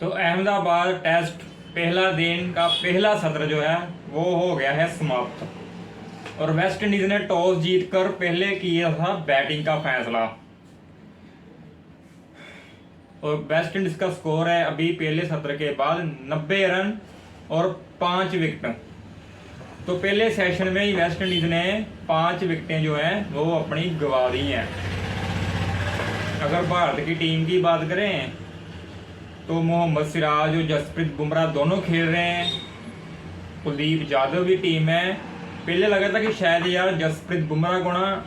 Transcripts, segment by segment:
तो अहमदाबाद टेस्ट पहला दिन का पहला सत्र जो है वो हो गया है समाप्त और वेस्ट इंडीज ने टॉस जीतकर पहले किया था बैटिंग का फैसला। और वेस्ट इंडीज का स्कोर है अभी पहले सत्र के बाद 90 रन और 5 विकेट। तो पहले सेशन में ही वेस्ट इंडीज ने 5 विकेटें जो है वो अपनी गंवा दी हैं। अगर भारत की टीम की बात करें तो मोहम्मद सिराज और जसप्रीत बुमराह दोनों खेल रहे हैं। कुलदीप यादव भी टीम है। पहले लगा था कि शायद यार जसप्रीत बुमराह को ना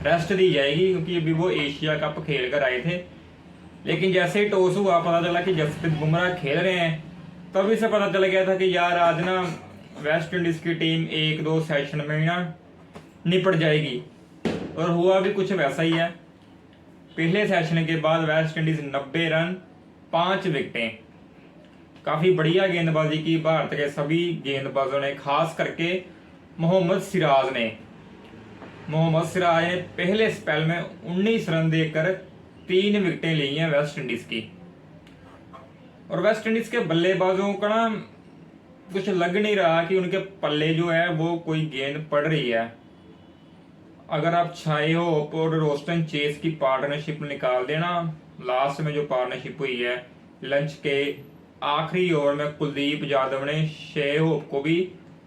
रेस्ट दी जाएगी क्योंकि अभी वो एशिया कप खेल कर आए थे, लेकिन जैसे ही टॉस हुआ पता चला कि जसप्रीत बुमराह खेल रहे हैं, तभी से पता चल गया था कि यार आज ना वेस्ट इंडीज़ की टीम 1-2 सेशन में ही ना निपट जाएगी। और हुआ भी कुछ वैसा ही है। पहले सेशन के बाद वेस्ट इंडीज़ 90 रन 5 विकेटें, काफ़ी बढ़िया गेंदबाजी की भारत के सभी गेंदबाजों ने, खास करके मोहम्मद सिराज ने पहले स्पेल में 19 रन देकर 3 विकेटें ली हैं वेस्ट इंडीज़ की। और वेस्ट इंडीज़ के बल्लेबाजों का ना कुछ लग नहीं रहा कि उनके पल्ले जो है वो कोई गेंद पड़ रही है। अगर आप छाए होप और रोस्टन चेस की पार्टनरशिप निकाल देना, लास्ट में जो पार्टनरशिप हुई है लंच के आखिरी ओवर में कुलदीप यादव ने शे होप को भी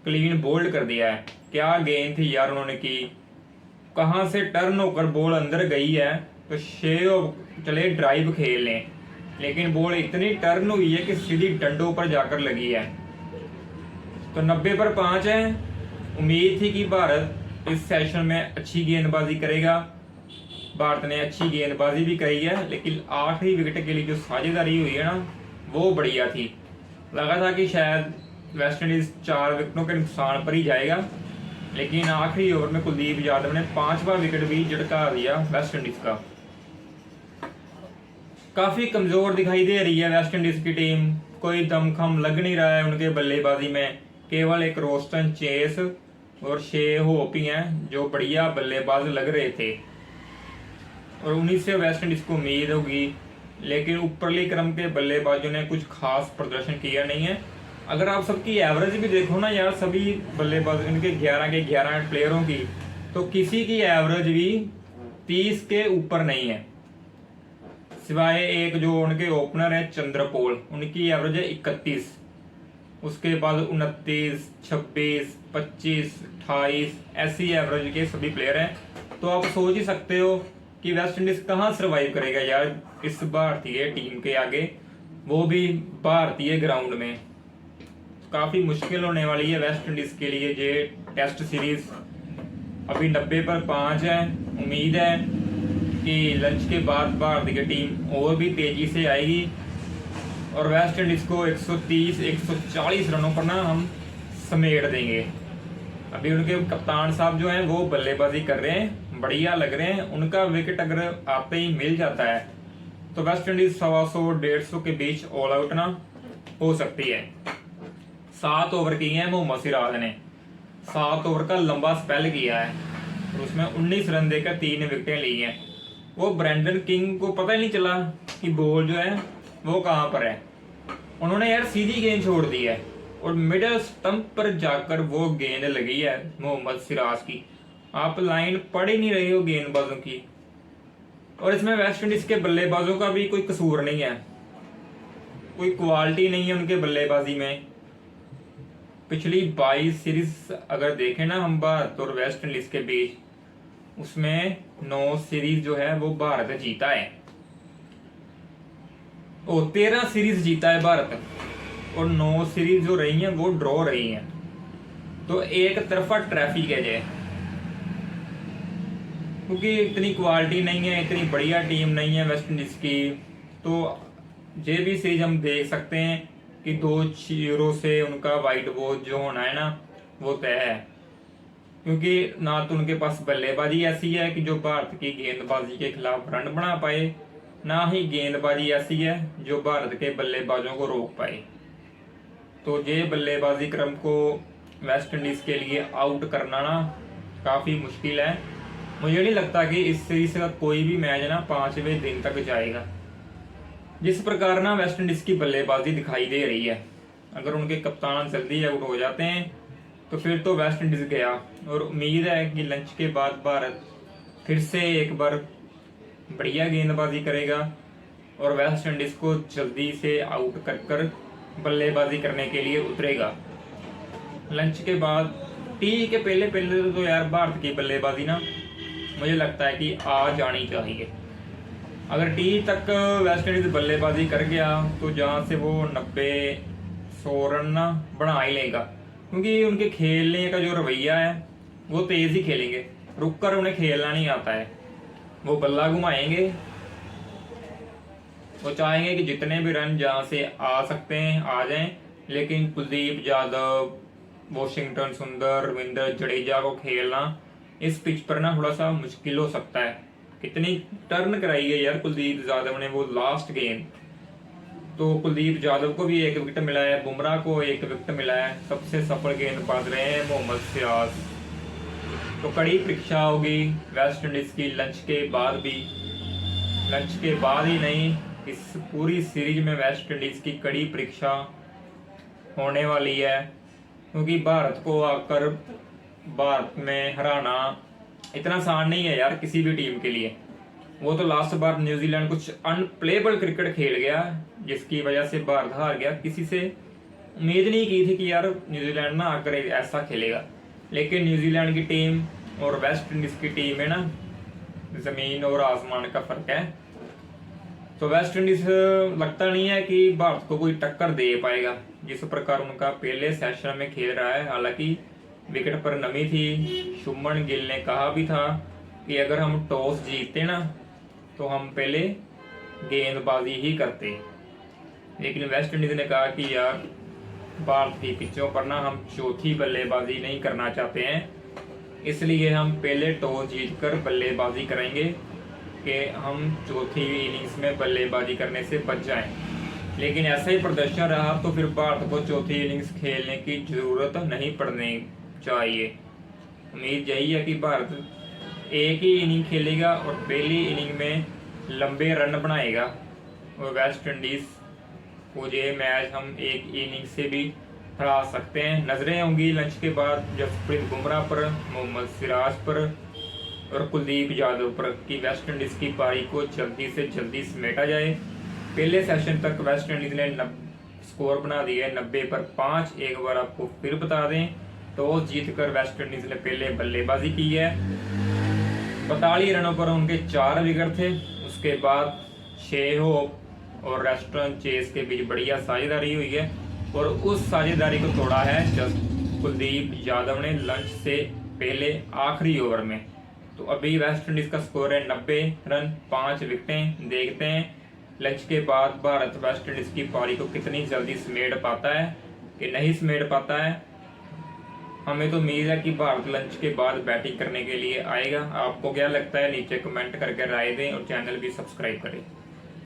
क्लीन बोल्ड कर दिया है। क्या गेंद थी यार उन्होंने की, कहाँ से टर्न होकर बॉल अंदर गई है। तो शे होप चले ड्राइव खेल लें, लेकिन बॉल इतनी टर्न हुई है कि सीधी डंडों पर जाकर लगी है। तो 90 पर 5 है। उम्मीद थी कि भारत इस सेशन में अच्छी गेंदबाजी करेगा। भारत ने अच्छी गेंदबाजी भी करी है, लेकिन आखिरी विकेट के लिए जो साझेदारी हुई है ना वो बढ़िया थी। लगा था कि शायद वेस्ट इंडीज 4 विकेटों के नुकसान पर ही जाएगा, लेकिन आखिरी ओवर में कुलदीप यादव ने 5वां विकेट भी झटका दिया वेस्ट इंडीज का। काफ़ी कमज़ोर दिखाई दे रही है वेस्ट इंडीज़ की टीम। कोई दमखम लग नहीं रहा है उनके बल्लेबाजी में। केवल एक रोस्टन चेस और शे होप ही हैं जो बढ़िया बल्लेबाज लग रहे थे, और उन्हीं से वेस्ट इंडीज़ को उम्मीद होगी। लेकिन ऊपरली क्रम के बल्लेबाजों ने कुछ खास प्रदर्शन किया नहीं है। अगर आप सबकी एवरेज भी देखो ना यार, सभी बल्लेबाज इनके 11 के 11 प्लेयरों की, तो किसी की एवरेज भी 30 के ऊपर नहीं है, सिवाय एक जो उनके ओपनर है चंद्रपोल, उनकी एवरेज है 31। उसके बाद 29, 26, 25, 28 ऐसी एवरेज के सभी प्लेयर हैं। तो आप सोच ही सकते हो कि वेस्ट इंडीज कहाँ सर्वाइव करेगा यार इस भारतीय टीम के आगे, वो भी भारतीय ग्राउंड में। काफ़ी मुश्किल होने वाली है वेस्ट इंडीज़ के लिए ये टेस्ट सीरीज। अभी 90 पर 5 है। उम्मीद है कि लंच के बाद भारतीय की टीम और भी तेज़ी से आएगी और वेस्ट इंडीज़ को 130-140 रनों पर ना हम समेट देंगे। अभी उनके कप्तान साहब जो हैं वो बल्लेबाजी कर रहे हैं, बढ़िया लग रहे हैं। उनका विकेट अगर आते ही मिल जाता है तो वेस्ट इंडीज़ 125-150 के बीच ऑल आउट ना हो सकती है। 7 ओवर किए हैं मोहम्मद सिराज ने, 7 ओवर का लंबा स्पेल किया है और उसमें 19 रन देकर 3 विकेटें ली हैं। वो ब्रेंडन किंग को पता ही नहीं चला कि बॉल जो है वो कहाँ पर है। उन्होंने यार सीधी गेंद छोड़ दी है और मिडल स्टंप पर जाकर वो गेंद लगी है मोहम्मद सिराज की। आप लाइन पढ़ ही नहीं रहे हो गेंदबाजों की। और इसमें वेस्ट इंडीज के बल्लेबाजों का भी कोई कसूर नहीं है, कोई क्वालिटी नहीं है उनके बल्लेबाजी में। पिछली 22 सीरीज अगर देखें ना हम भारत और वेस्ट इंडीज के बीच, उसमें 9 सीरीज जो है वो भारत जीता है और 13 सीरीज जीता है भारत, और 9 सीरीज जो रही हैं वो ड्रॉ रही हैं। तो एक तरफा ट्रैफिक है जे, क्योंकि इतनी क्वालिटी नहीं है, इतनी बढ़िया टीम नहीं है वेस्ट इंडीज की। तो ये भी सीरीज हम देख सकते हैं कि 2-0 से उनका वाइट वॉश जो होना है ना वो तय है, क्योंकि ना तो उनके पास बल्लेबाजी ऐसी है कि जो भारत की गेंदबाजी के खिलाफ रन बना पाए, ना ही गेंदबाजी ऐसी है जो भारत के बल्लेबाजों को रोक पाए। तो ये बल्लेबाजी क्रम को वेस्ट इंडीज़ के लिए आउट करना ना काफ़ी मुश्किल है। मुझे नहीं लगता कि इस सीरीज का कोई भी मैच ना 5वें दिन तक जाएगा। जिस प्रकार ना वेस्ट इंडीज की बल्लेबाजी दिखाई दे रही है, अगर उनके कप्तान जल्दी आउट हो जाते हैं तो फिर तो वेस्ट इंडीज गया। और उम्मीद है कि लंच के बाद भारत फिर से एक बार बढ़िया गेंदबाजी करेगा और वेस्ट इंडीज को जल्दी से आउट कर बल्लेबाजी करने के लिए उतरेगा। लंच के बाद टी के पहले पहले तो यार भारत की बल्लेबाजी ना मुझे लगता है कि आ जानी चाहिए। अगर टी तक वेस्ट इंडीज बल्लेबाजी कर गया तो जहाँ से वो 90-100 रन ना बना ही लेगा, क्योंकि उनके खेलने का जो रवैया है वो तेज ही खेलेंगे, रुक कर उन्हें खेलना नहीं आता है। वो बल्ला घुमाएंगे, वो चाहेंगे कि जितने भी रन जहाँ से आ सकते हैं आ जाएं, लेकिन कुलदीप यादव, वॉशिंगटन सुंदर, रविंद्र जडेजा को खेलना इस पिच पर ना थोड़ा सा मुश्किल हो सकता है। कितनी टर्न कराई है यार कुलदीप यादव ने वो लास्ट गेंद, तो कुलदीप यादव को भी 1 विकेट मिला है, बुमराह को 1 विकेट मिला है। सबसे सफल गेंदबाज रहे हैं मोहम्मद सिराज। तो कड़ी परीक्षा होगी वेस्ट इंडीज की लंच के बाद भी, लंच के बाद ही नहीं इस पूरी सीरीज में वेस्ट इंडीज की कड़ी परीक्षा होने वाली है, क्योंकि भारत को आकर भारत में हराना इतना आसान नहीं है यार किसी भी टीम के लिए। वो तो लास्ट बार न्यूजीलैंड कुछ अनप्लेबल क्रिकेट खेल गया जिसकी वजह से भारत हार गया। किसी से उम्मीद नहीं की थी कि यार न्यूजीलैंड ना आकर ऐसा खेलेगा, लेकिन न्यूजीलैंड की टीम और वेस्ट इंडीज की टीम में ना जमीन और आसमान का फर्क है। तो वेस्ट इंडीज लगता नहीं है कि भारत को कोई टक्कर दे पाएगा जिस प्रकार उनका पहले सेशन में खेल रहा है। हालांकि विकेट पर नमी थी, शुभमन गिल ने कहा भी था कि अगर हम टॉस जीतते ना तो हम पहले गेंदबाजी ही करते, लेकिन वेस्ट इंडीज ने कहा कि यार भारत की पिचों पर ना हम चौथी बल्लेबाजी नहीं करना चाहते हैं, इसलिए हम पहले टॉस जीतकर बल्लेबाजी करेंगे कि हम चौथी इनिंग्स में बल्लेबाजी करने से बच जाएं। लेकिन ऐसा ही प्रदर्शन रहा तो फिर भारत को चौथी इनिंग्स खेलने की जरूरत नहीं पड़नी चाहिए। उम्मीद यही है कि भारत एक ही इनिंग खेलेगा और पहली इनिंग में लंबे रन बनाएगा और वेस्ट इंडीज को ये मैच हम एक इनिंग से भी हरा सकते हैं। नजरें होंगी लंच के बाद जसप्रीत बुमराह पर, मोहम्मद सिराज पर और कुलदीप यादव पर कि वेस्ट इंडीज की पारी को जल्दी से जल्दी समेटा जाए। पहले सेशन तक वेस्ट इंडीज ने स्कोर बना दिया है 90 पर 5। एक बार आपको फिर बता दें, टॉस जीतकर वेस्ट इंडीज ने पहले बल्लेबाजी की है। 42 रनों पर उनके 4 विकेट थे। उसके बाद शे होप और रेस्टोरेंट चेस के बीच बढ़िया साझेदारी हुई है और उस साझेदारी को तोड़ा है जब कुलदीप यादव ने लंच से पहले आखिरी ओवर में। तो अभी वेस्ट इंडीज का स्कोर है 90 रन 5 विकेटें। देखते हैं लंच के बाद भारत वेस्ट इंडीज की पारी को कितनी जल्दी समेट पाता है कि नहीं समेट पाता है। हमें तो उम्मीद है कि भारत लंच के बाद बैटिंग करने के लिए आएगा। आपको क्या लगता है नीचे कमेंट करके राय दें और चैनल भी सब्सक्राइब करें।